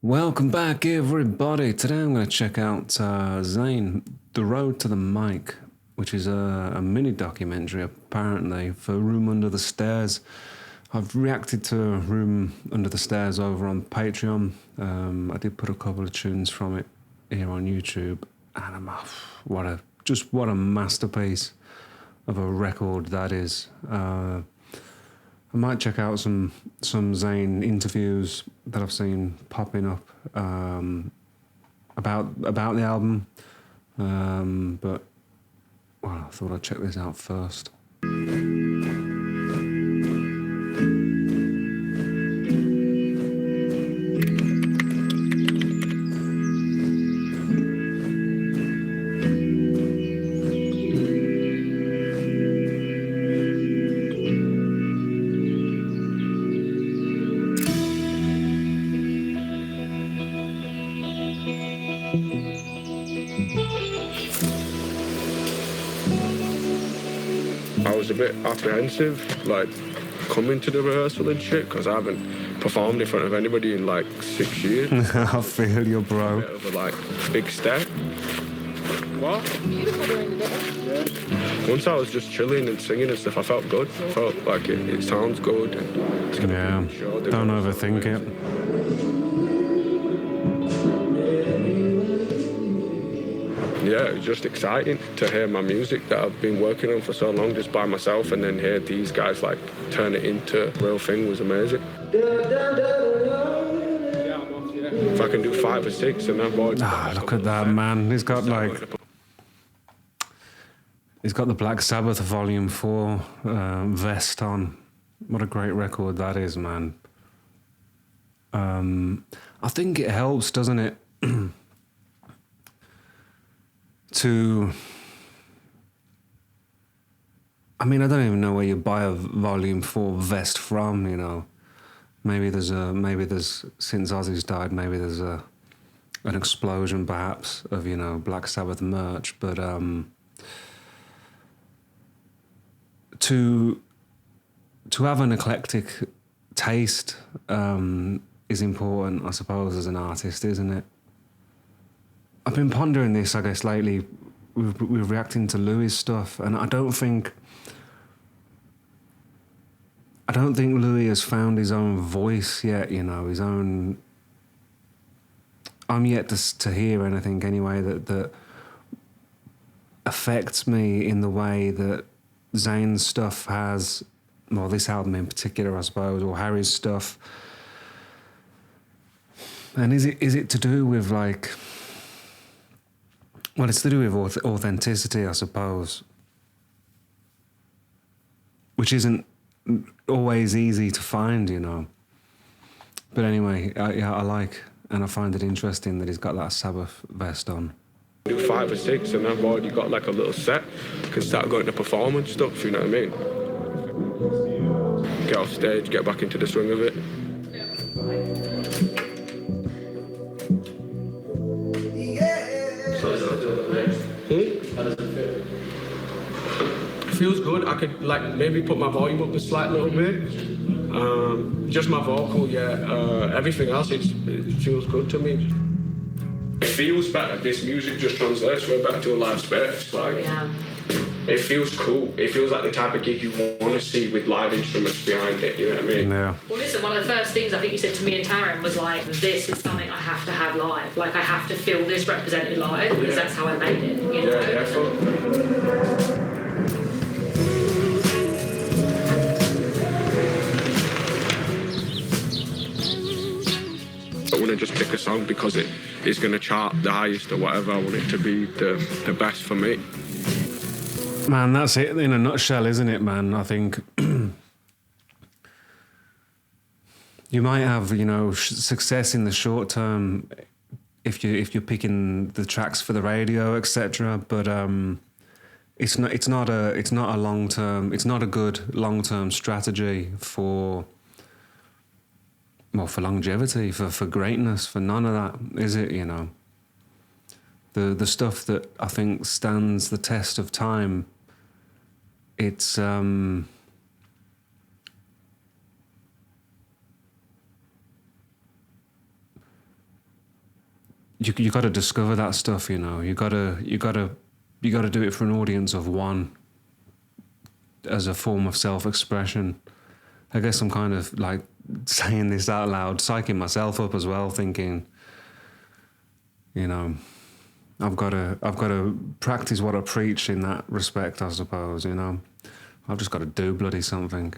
Welcome back, everybody. Today I'm going to check out Zayn, The Road to the Mic, which is a mini documentary, apparently, for Room Under the Stairs. I've reacted to Room Under the Stairs over on Patreon. I did put a couple of tunes from it here on YouTube, and I'm off. What a masterpiece of a record that is. I might check out some Zayn interviews that I've seen popping up about the album, but well, I thought I'd check this out first. I was a bit apprehensive, like, coming to the rehearsal and shit, because I haven't performed in front of anybody in, like, 6 years. I feel you, bro. Bit of a, like, big step. What? Once I was just chilling and singing and stuff, I felt good. I felt like it sounds good. And it's gonna Yeah, be sure don't overthink it. Yeah, it was just exciting to hear my music that I've been working on for so long just by myself, and then hear these guys like turn it into a real thing was amazing. If I can do 5 or 6 and that boy... Look at that, man. He's got the Black Sabbath Volume 4 vest on. What a great record that is, man. I think it helps, doesn't it? I mean, I don't even know where you buy a Volume 4 vest from, you know. Maybe there's since Ozzy's died, maybe there's an explosion perhaps of, you know, Black Sabbath merch, but to have an eclectic taste is important, I suppose, as an artist, isn't it? I've been pondering this, I guess, lately. We're reacting to Louis' stuff, and I don't think Louis has found his own voice yet, you know, his own... I'm yet to hear anything, anyway, that affects me in the way that Zayn's stuff has, well, this album in particular, I suppose, or Harry's stuff. And is it to do with, like... Well, it's to do with authenticity, I suppose, which isn't always easy to find, you know. But anyway, I like, and I find it interesting that he's got that Sabbath vest on. Do 5 or 6 and I've already got like a little set. Can start going to performance stuff, you know what I mean? Get off stage, get back into the swing of it. How does it feel? It feels good. I could like maybe put my volume up a slight little bit. Just my vocal, yeah. Everything else, it feels good to me. It feels better. This music just translates way better to a live space. Like, yeah. It feels cool. It feels like the type of gig you want to see with live instruments behind it, you know what I mean? Yeah. Well, listen, one of the first things I think you said to me and Taryn was like, this is something I have to have live. Like, I have to feel this represented live because that's how I made it, you know? Yeah, definitely. I want to just pick a song because it is going to chart the highest or whatever. I want it to be the best for me. Man, that's it in a nutshell, isn't it, man? I think you might have, you know, success in the short term if you're picking the tracks for the radio, etc. But it's not a long term. It's not a good long term strategy for longevity, for greatness, for none of that, is it? You know, the stuff that I think stands the test of time. It's you got to discover that stuff, you know. You got to do it for an audience of one, as a form of self-expression. I guess I'm kind of like saying this out loud, psyching myself up as well, thinking, you know, I've got to practice what I preach in that respect, I suppose, you know. I've just got to do bloody something.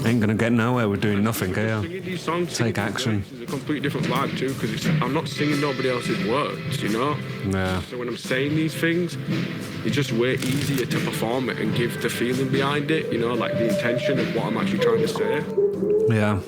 Ain't gonna get nowhere with doing nothing, here. Singing these songs, Take action. It's a complete different vibe too, because I'm not singing nobody else's words, you know? Yeah. So when I'm saying these things, it's just way easier to perform it and give the feeling behind it, you know, like the intention of what I'm actually trying to say. Yeah.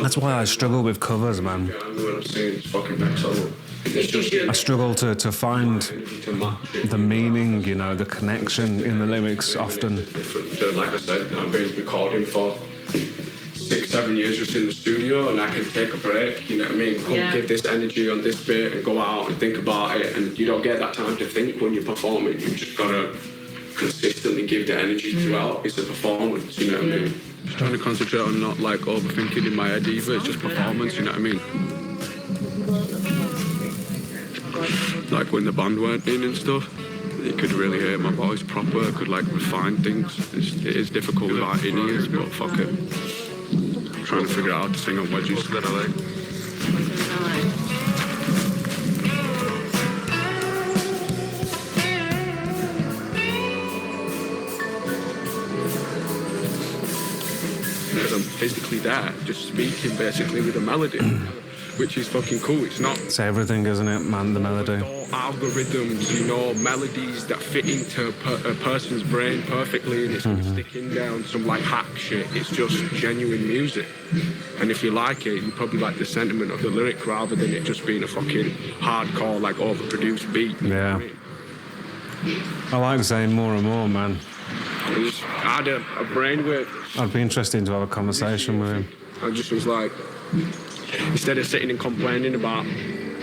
That's why I struggle with covers, man. Yeah, I know what I'm saying, it's fucking next level. It's just, I struggle to find the meaning, you know, the connection in the lyrics often. different to, like I said, I've been recording for 6-7 years just in the studio, and I can take a break, you know what I mean? Come give this energy on this bit and go out and think about it, and you don't get that time to think when you're performing. You just gotta consistently give the energy throughout. It's a performance, you know what I mean? Just trying to concentrate on not like overthinking in my head either. It's just performance, you know what I mean? Like when the band weren't in and stuff, you could really hear my voice proper. I could like refine things. It is difficult without in ears, but fuck it. I'm trying to figure out how to sing on wedges. Because I'm physically there, just speaking basically with a melody, which is fucking cool. It's not. It's everything, isn't it, man, the melody? Algorithms, you know, melodies that fit into a person's brain perfectly, and it's sticking down some like hack shit. It's just genuine music, and if you like it, you probably like the sentiment of the lyric rather than it just being a fucking hardcore like overproduced beat. Yeah. I like Zayn more and more, man. I just had a brainwave. I'd be interested to have a conversation with him. I just was like, instead of sitting and complaining about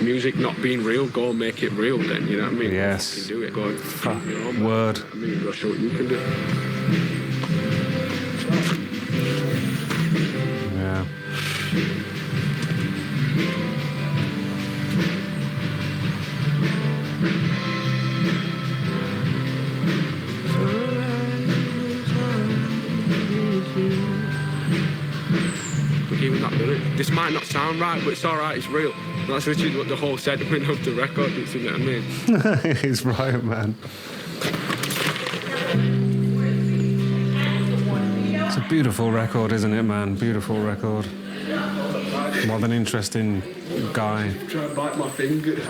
music not being real, go and make it real then, you know what I mean? Yes. You can do it, go and Word. I mean, go show what you can do. Yeah. But even that lyric, this might not sound right, but it's alright, it's real. And that's literally what the whole sentiment of the record is, you know what I mean? He's right, man. It's a beautiful record, isn't it, man? Beautiful record. What an interesting guy. Try and bite my finger.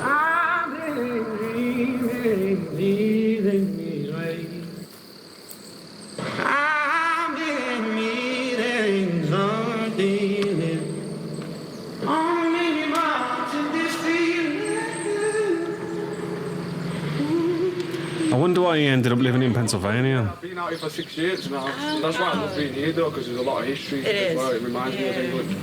I wonder why he ended up living in Pennsylvania. I've been out here for 6 years now. That's why I love being here though, because there's a lot of history. It is. Well, it reminds me of England.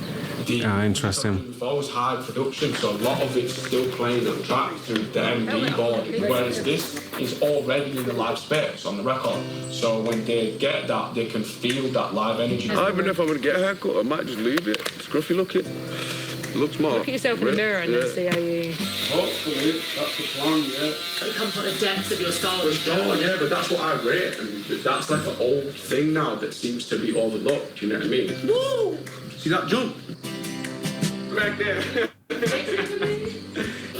Interesting. We've always high production, so a lot of it's still playing on track through the MD board, whereas this is already in the live space on the record. So when they get that, they can feel that live energy. I don't even know if I'm going to get a haircut. I might just leave it. Scruffy looking. It looks more. Look at yourself in the mirror and then see how you. Hopefully, that's the plan, yeah. It comes from the depths of your soul. Oh, yeah, but that's what I rate, and that's like an old thing now that seems to be overlooked, you know what I mean? Woo! See that jump? Back there.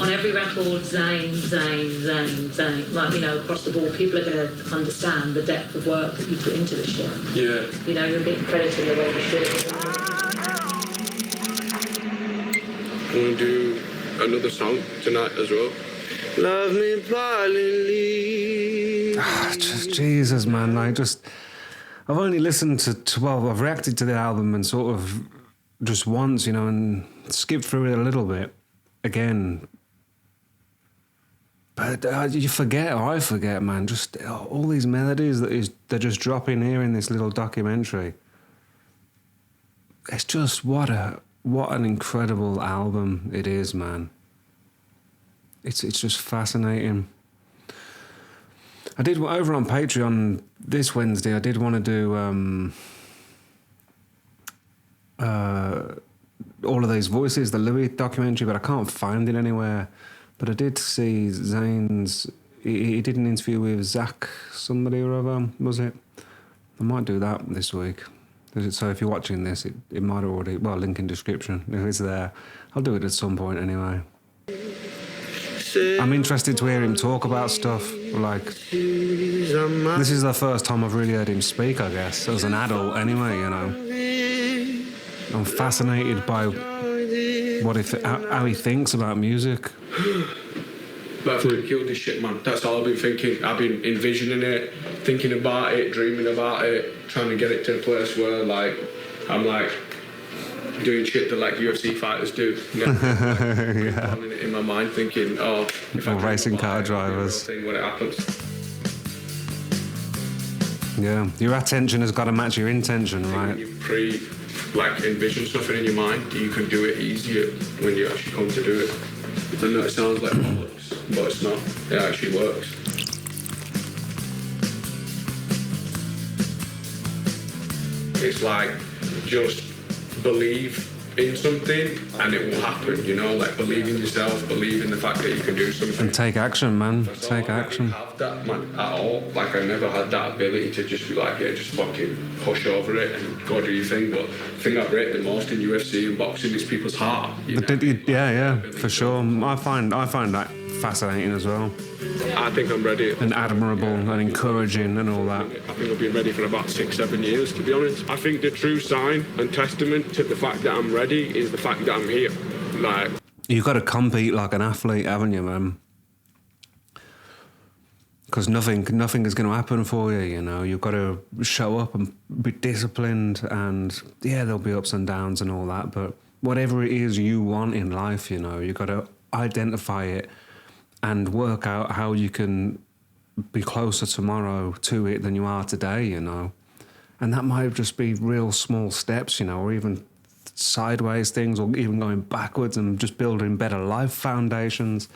On every record, Zayn, Zayn, Zayn, Zayn. Like, you know, across the board, people are going to understand the depth of work that you put into this shit. Yeah. You know, you're being credited the way you should. I'm going to do another song tonight as well. Love me violently. Just Jesus, man. Like, just... I've only listened to... Well, I've reacted to the album and sort of just once, you know, and skipped through it a little bit. Again... But you forget, or I forget, man, just all these melodies they're just dropping here in this little documentary. It's just what an incredible album it is, man. It's just fascinating. I did over on Patreon this Wednesday. I did want to do all of these voices, the Louis documentary, but I can't find it anywhere. But I did see Zayn's. He did an interview with Zach, somebody or other, was it? I might do that this week. So if you're watching this, it might already, well, link in description. If it's there, I'll do it at some point anyway. I'm interested to hear him talk about stuff. Like, this is the first time I've really heard him speak, I guess, as an adult anyway, you know. I'm fascinated by how he thinks about music. But I've really killed this shit, man. That's all I've been thinking. I've been envisioning it, thinking about it, dreaming about it, trying to get it to a place where, like, I'm like doing shit that like UFC fighters do. You know? Yeah. In my mind, thinking, oh, if I racing car drivers. Thing when it happens. Yeah, your attention has got to match your intention, right? You envision something in your mind, you can do it easier when you actually come to do it. I know it sounds like bollocks, but it's not. It actually works. It's like just believe in something and it will happen, you know, like believe in yourself, believe in the fact that you can do something. And take action, man. Take action. I didn't have that, man, at all. Like, I never had that ability to just be like, yeah, just fucking push over it and go do your thing. But the thing I break the most in UFC and boxing is people's heart. Yeah, for sure. I find that fascinating as well. I think I'm ready. And admirable and encouraging and all that. I think I've been ready for about 6-7 years, to be honest. I think the true sign and testament to the fact that I'm ready is the fact that I'm here. Like, you've got to compete like an athlete, haven't you, man? Because nothing is going to happen for you, you know. You've got to show up and be disciplined, and yeah, there'll be ups and downs and all that, but whatever it is you want in life, you know, you've got to identify it and work out how you can be closer tomorrow to it than you are today, you know. And that might just be real small steps, you know, or even sideways things, or even going backwards and just building better life foundations.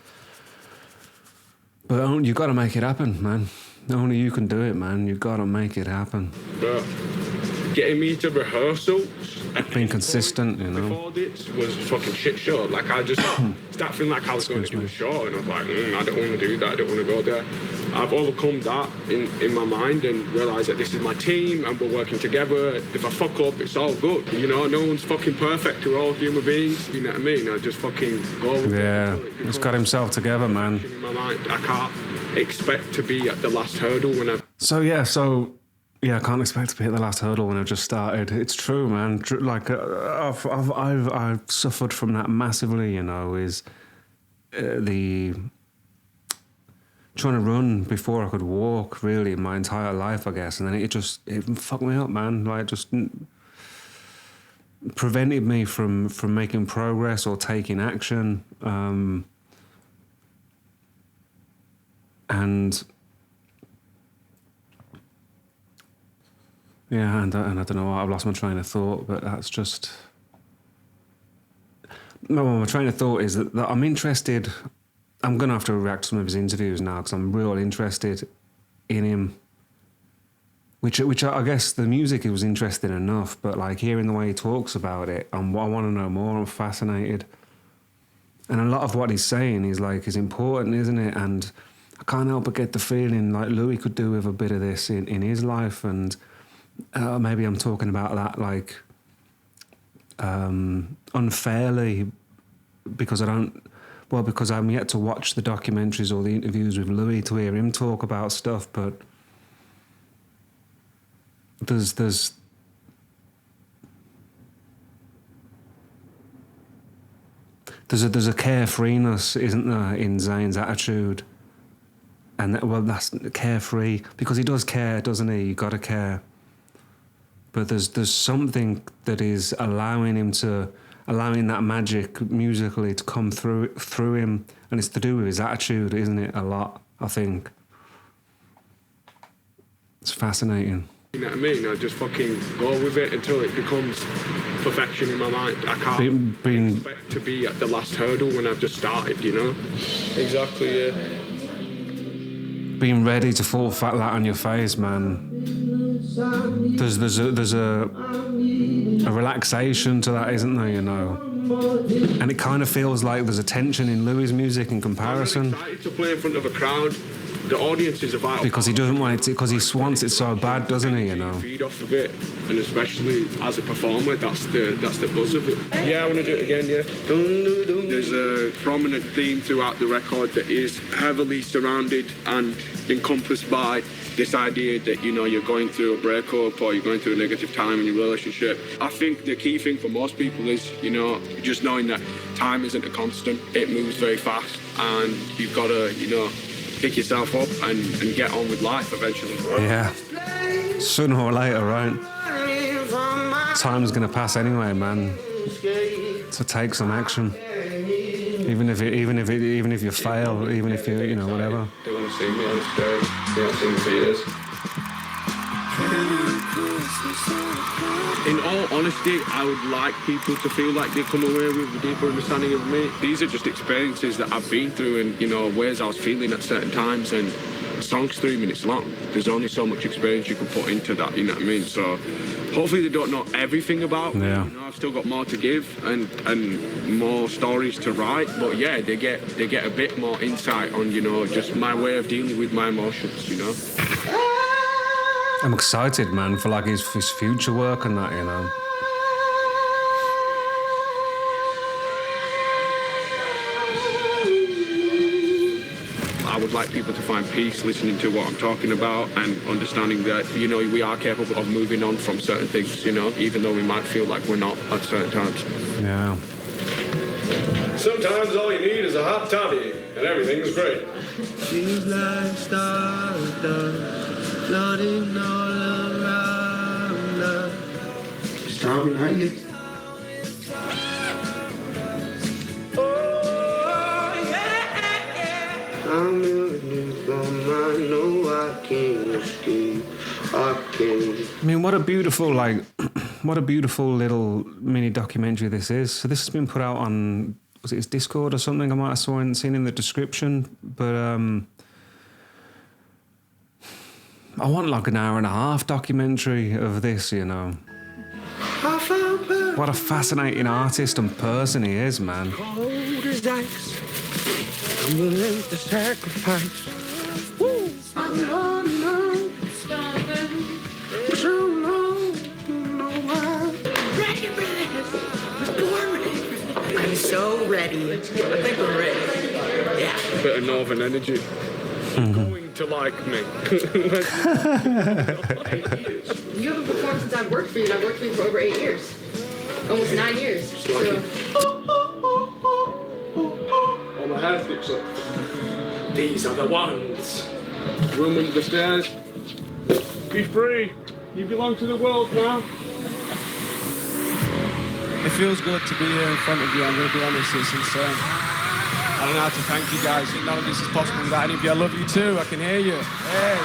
But you've got to make it happen, man. Only you can do it, man. You've got to make it happen. But getting me to rehearsals, being consistent, you know. Before this was a fucking shit show. Like, I just started feeling like I was going to do a show, and I was like, I don't want to do that. I don't want to go there. I've overcome that in my mind and realised that this is my team and we're working together. If I fuck up, it's all good. You know, no one's fucking perfect. We're all human beings. You know what I mean? I just fucking go with it. Yeah, he's got himself together, man. In my mind, I can't expect to be at the last hurdle when I... Yeah, I can't expect to be at the last hurdle when I've just started. It's true, man. Like, I've suffered from that massively, you know, is the trying to run before I could walk, really, my entire life, I guess. And then it fucked me up, man. Like, just prevented me from making progress or taking action. And... yeah, and I don't know, I've lost my train of thought, but that's just... No, my train of thought is that I'm interested... I'm going to have to react to some of his interviews now, because I'm real interested in him. Which I guess the music was interesting enough, but like hearing the way he talks about it, I want to know more, I'm fascinated. And a lot of what he's saying is important, isn't it? And I can't help but get the feeling like Louis could do with a bit of this in his life, and... maybe I'm talking about that like unfairly because I'm yet to watch the documentaries or the interviews with Louis to hear him talk about stuff, but there's a carefreeness, isn't there, in Zayn's attitude, and that's carefree because he does care, doesn't he? You got to care. But there's something that is allowing that magic musically to come through him, and it's to do with his attitude, isn't it? A lot, I think. It's fascinating. You know what I mean? I just fucking go with it until it becomes perfection in my mind. I can't expect to be at the last hurdle when I've just started, you know? Exactly, yeah. Being ready to fall flat on your face, man. There's a relaxation to that, isn't there, you know? And it kind of feels like there's a tension in Louis' music in comparison. I'm really excited to play in front of a crowd. The audience is a vital Because he doesn't want it, because he wants it so bad, doesn't he, you know? Feed off of it, and especially as a performer, that's the buzz of it. Yeah, I want to do it again, yeah. There's a prominent theme throughout the record that is heavily surrounded and encompassed by this idea that, you know, you're going through a breakup or you're going through a negative time in your relationship. I think the key thing for most people is, you know, just knowing that time isn't a constant. It moves very fast, and you've got to, you know, pick yourself up and get on with life eventually. Yeah. Sooner or later, right? Time's gonna pass anyway, man. So take some action. Even if you fail, even if you know, whatever. They want to see me on stage. They haven't seen me for years. In all honesty, I would like people to feel like they come away with a deeper understanding of me. These are just experiences that I've been through, and, you know, ways I was feeling at certain times. And the song's 3 minutes long. There's only so much experience you can put into that, you know what I mean? So hopefully they don't know everything about me. Yeah. You know, I've still got more to give and more stories to write. But yeah, they get a bit more insight on, you know, just my way of dealing with my emotions, you know? I'm excited, man, for like his future work and that, you know. I would like people to find peace listening to what I'm talking about and understanding that, you know, we are capable of moving on from certain things, you know, even though we might feel like we're not at certain times. Yeah. Sometimes all you need is a hot toddy and everything's great. She's like stardust, floating all around us. Just talking like you. I'm in from I know I can't escape. I can't. I mean, what a beautiful, like, what a beautiful little mini documentary this is. So this has been put out on, was it his Discord or something? I might have seen in the description, but I want like an hour and a half documentary of this, you know. What a fascinating artist and person he is, man. Cold as ice. I'm willing to sacrifice. Woo! I'm on so long, you know why. Ready for this. Born ready. I'm so ready. I think we're ready. Yeah. Bit of northern energy. Going to like me. You haven't performed since I've worked for you, and I've worked for you for over 8 years. Almost 9 years. So. Oh, my hair sticks up. These are the ones. Room under the stairs. Be free. You belong to the world now. It feels good to be here in front of you. I'm going to be honest, it's insane. I don't know how to thank you guys. None of this is possible without any of you. I love you too. I can hear you. Hey.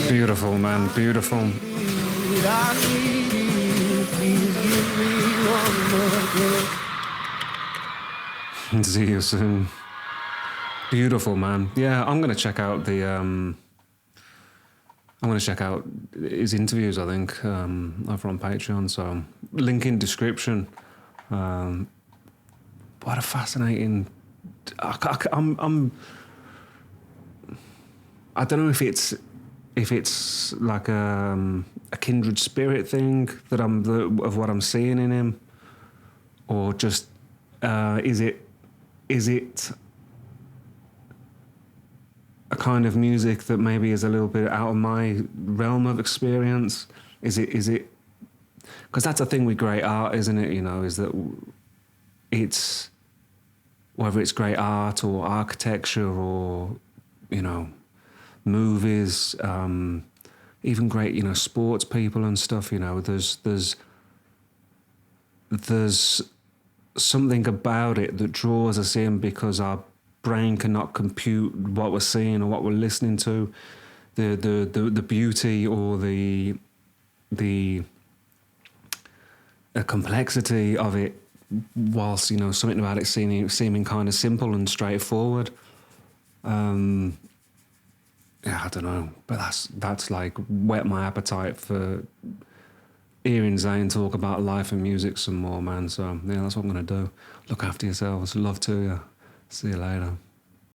Beautiful, man, beautiful. See you soon. Beautiful, man. Yeah, I'm gonna check out the. I'm gonna check out his interviews. I think over on Patreon. So link in description. What a fascinating. I don't know if it's like a kindred spirit thing that of what I'm seeing in him, or just is it a kind of music that maybe is a little bit out of my realm of experience? Is it because that's a thing with great art, isn't it? You know, is that it's whether it's great art or architecture or, you know, movies, even great, you know, sports people and stuff, you know, there's something about it that draws us in because our brain cannot compute what we're seeing or what we're listening to, the beauty or the complexity of it, whilst, you know, something about it seeming kind of simple and straightforward. yeah, I don't know, but that's like whet my appetite for hearing Zayn talk about life and music some more, man. So yeah, that's what I'm gonna do. Look after yourselves. Love to you. See you later.